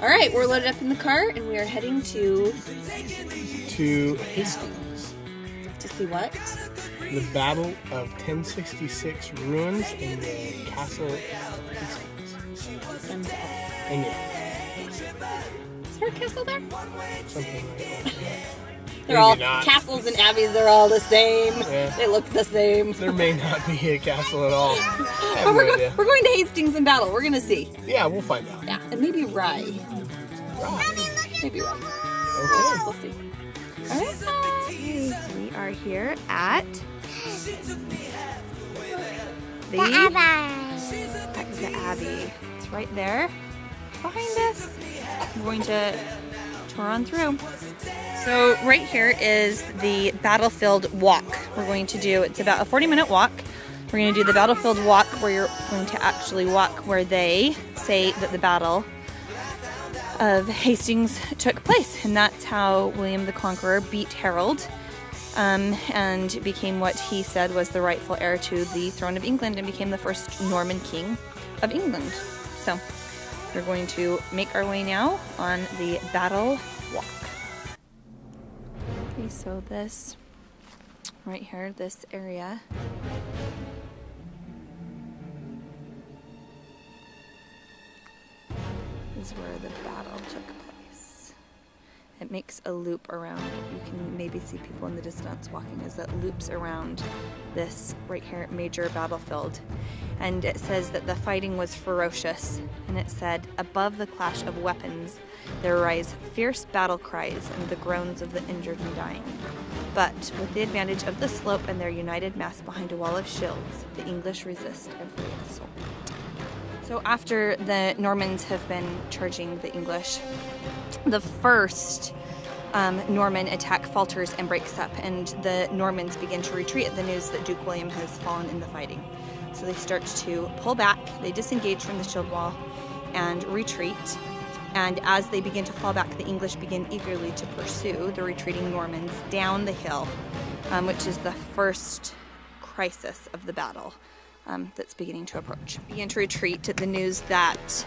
All right, we're loaded up in the car and we are heading to Hastings. To see what? The Battle of 1066 ruins in the castle of Hastings. And yeah. Is there a castle there? Something like that. They're all castles and abbeys. They're all the same. Yeah. They look the same. There may not be a castle at all. But we're going to Hastings in battle. We're gonna see. Yeah, we'll find out. Yeah, and maybe Rye. Maybe Rye. Okay. We'll see. All right. We are here at the Abbey. It's right there behind us. We're going to tour on through. So right here is the battlefield walk we're going to do. It's about a 40-minute walk. We're going to do the battlefield walk where you're going to actually walk where they say that the Battle of Hastings took place. And that's how William the Conqueror beat Harold and became what he said was the rightful heir to the throne of England and became the first Norman king of England. So we're going to make our way now on the battle walk. Okay, so this right here, this area is where the battle took place. It makes a loop around. You can maybe see people in the distance walking as it loops around this right here major battlefield. And it says that the fighting was ferocious, and it said, above the clash of weapons there rise fierce battle cries and the groans of the injured and dying. But with the advantage of the slope and their united mass behind a wall of shields, the English resist every assault. So after the Normans have been charging the English, the first Norman attack falters and breaks up, and the Normans begin to retreat at the news that Duke William has fallen in the fighting. So they start to pull back, they disengage from the shield wall and retreat. And as they begin to fall back, the English begin eagerly to pursue the retreating Normans down the hill, which is the first crisis of the battle that's beginning to approach. They begin to retreat at the news that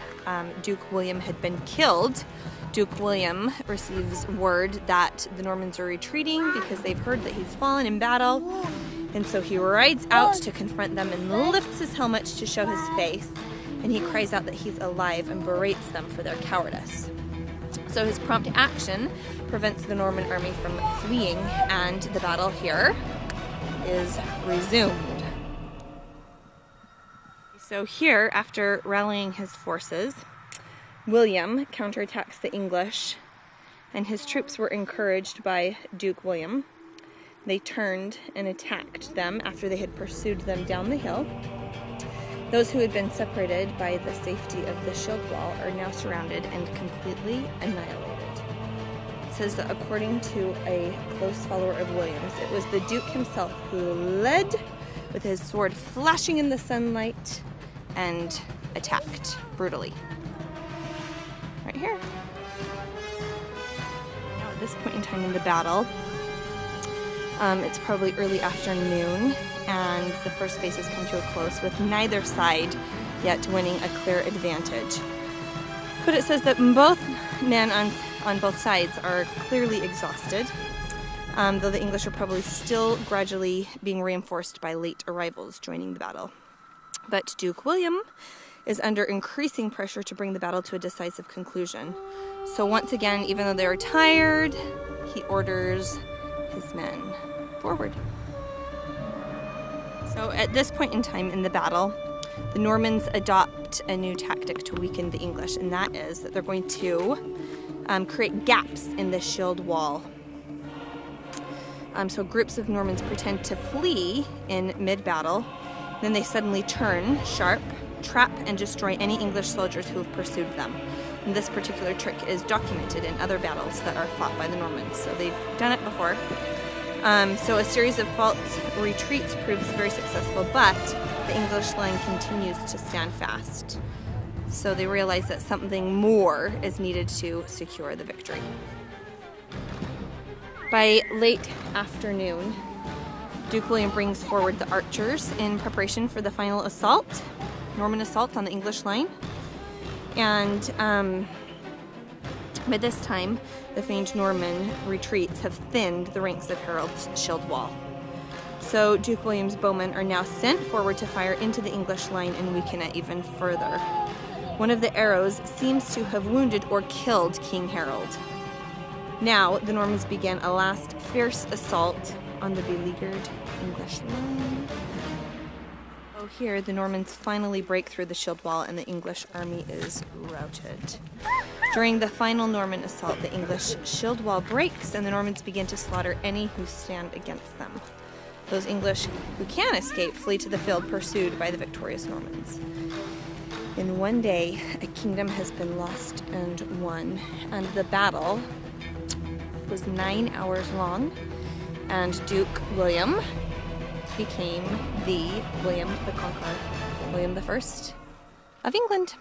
Duke William had been killed. Duke William receives word that the Normans are retreating because they've heard that he's fallen in battle. And so he rides out to confront them and lifts his helmet to show his face. And he cries out that he's alive and berates them for their cowardice. So his prompt action prevents the Norman army from fleeing, and the battle here is resumed. So here, after rallying his forces, William counterattacks the English, and his troops were encouraged by Duke William. They turned and attacked them after they had pursued them down the hill. Those who had been separated by the safety of the shield wall are now surrounded and completely annihilated. It says that according to a close follower of William's, it was the Duke himself who led with his sword flashing in the sunlight and attacked brutally. Right here. Now at this point in time in the battle, it's probably early afternoon, and the first phases come to a close with neither side yet winning a clear advantage. But it says that both men on both sides are clearly exhausted, though the English are probably still gradually being reinforced by late arrivals joining the battle. But Duke William is under increasing pressure to bring the battle to a decisive conclusion. So once again, even though they are tired, he orders his men forward. So at this point in time in the battle, the Normans adopt a new tactic to weaken the English, and that is that they're going to create gaps in the shield wall. So groups of Normans pretend to flee in mid-battle, then they suddenly turn sharp, trap and destroy any English soldiers who have pursued them. And this particular trick is documented in other battles that are fought by the Normans, so they've done it before. So a series of false retreats proves very successful, but the English line continues to stand fast. So they realize that something more is needed to secure the victory. By late afternoon, Duke William brings forward the archers in preparation for the final assault, Norman assault on the English line. And By this time, the famed Norman retreats have thinned the ranks of Harold's shield wall. So Duke William's bowmen are now sent forward to fire into the English line and weaken it even further. One of the arrows seems to have wounded or killed King Harold. Now, the Normans began a last fierce assault on the beleaguered English line. So here, the Normans finally break through the shield wall and the English army is routed. During the final Norman assault, the English shield wall breaks and the Normans begin to slaughter any who stand against them. Those English who can escape flee to the field pursued by the victorious Normans. In one day, a kingdom has been lost and won, and the battle was 9 hours long, and Duke William became the William the Conqueror, William I of England.